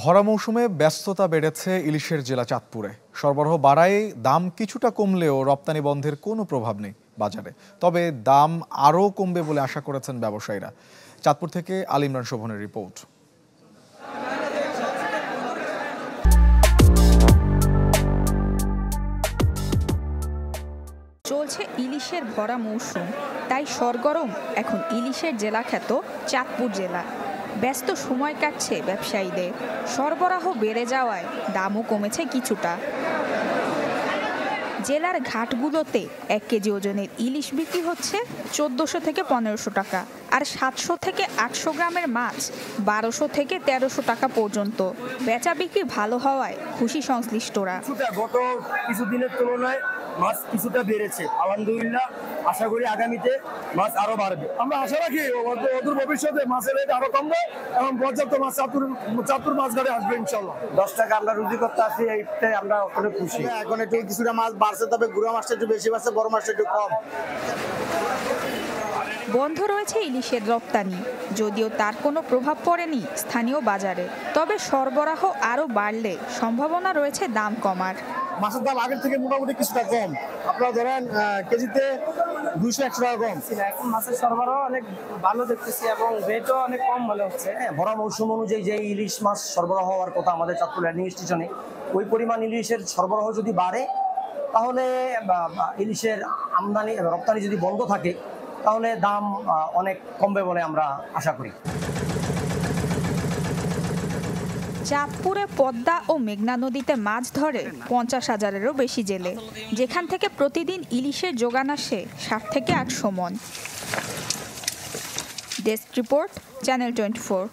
ভরা মৌসুমে ব্যস্ততা বেড়েছে ইলিশের জেলা চাঁদপুরে। সরবরাহ বাড়ায় দাম কিছুটা কমলেও রপ্তানি বন্ধের কোনো প্রভাব নেই বাজারে। তবে দাম আরও কমবে বলে আশা করেছেন ব্যবসায়ীরা। চাঁদপুর থেকে আলী ইমরান শোভনের রিপোর্ট। চলছে ইলিশের ভরা মৌসুম, তাই সরগরম এখন ইলিশের জেলা খ্যাত চাঁদপুর জেলা। ব্যস্ত সময় কাটছে ব্যবসায়ীদের। সরবরাহ বেড়ে যাওয়ায় দামও কমেছে কিছুটা। জেলার ঘাটগুলোতে 1 কেজি ওজনের ইলিশ বিক্রি হচ্ছে 1400 থেকে 1500 টাকা, আর 700 থেকে 800 গ্রামের মাছ 1200 থেকে 1300 টাকা পর্যন্ত। বেচা বিক্রি ভালো হওয়ায় খুশি সংশ্লিষ্টরা। গত কিছুদিনের তুলনায় মাছ কিছুটা বেড়েছে, আলহামদুলিল্লাহ। আশা করি আগামীতে মাছ আরো বাড়বে। আমরা আশা রাখি অদূর ভবিষ্যতে মাছের রেট আরো কমবে এবং পর্যাপ্ত মাছ চাঁদপুর মাছ ঘাটে আসবে ইনশাল্লাহ। 10 টাকা আমরা রুজি করতে আসি, এইটাই আমরা অনেক খুশি। এখন একটু কিছুটা মাছ বাড়ছে, তবে গুঁড়া মাছটা একটু বেশি বাড়ছে, বড় মাছটা একটু কম। বন্ধ রয়েছে ইলিশের রপ্তানি, যদিও তার কোনো প্রভাব পড়েনি স্থানীয় বাজারে। তবে সরবরাহ আরও বাড়লে সম্ভাবনা রয়েছে দাম কমার। মাছের দাম আগের থেকে মোটামুটি কিছুটা কম। আপনারা ধরেন কেজিতে 200-100 টাকা কম। এখন মাছের সরবরাহ অনেক ভালো দেখতেছি এবং রেটও অনেক কম মনে হচ্ছে। ভরা মৌসুম অনুযায়ী যে ইলিশ মাছ সরবরাহ হওয়ার কথা আমাদের চাঁদপুর ল্যান্ডিং স্টেশনে, ওই পরিমাণ ইলিশের সরবরাহ যদি বাড়ে, তাহলে ইলিশের আমদানি রপ্তানি যদি বন্ধ থাকে, তাহলে দাম অনেক কমবে বলে আমরা আশা করি। চাঁদপুরে পদ্মা ও মেঘনা নদীতে মাছ ধরে 50,000-এরও বেশি জেলে, যেখান থেকে প্রতিদিন ইলিশের যোগান আসে 60 থেকে 800 মণ। Desk report, channel 24।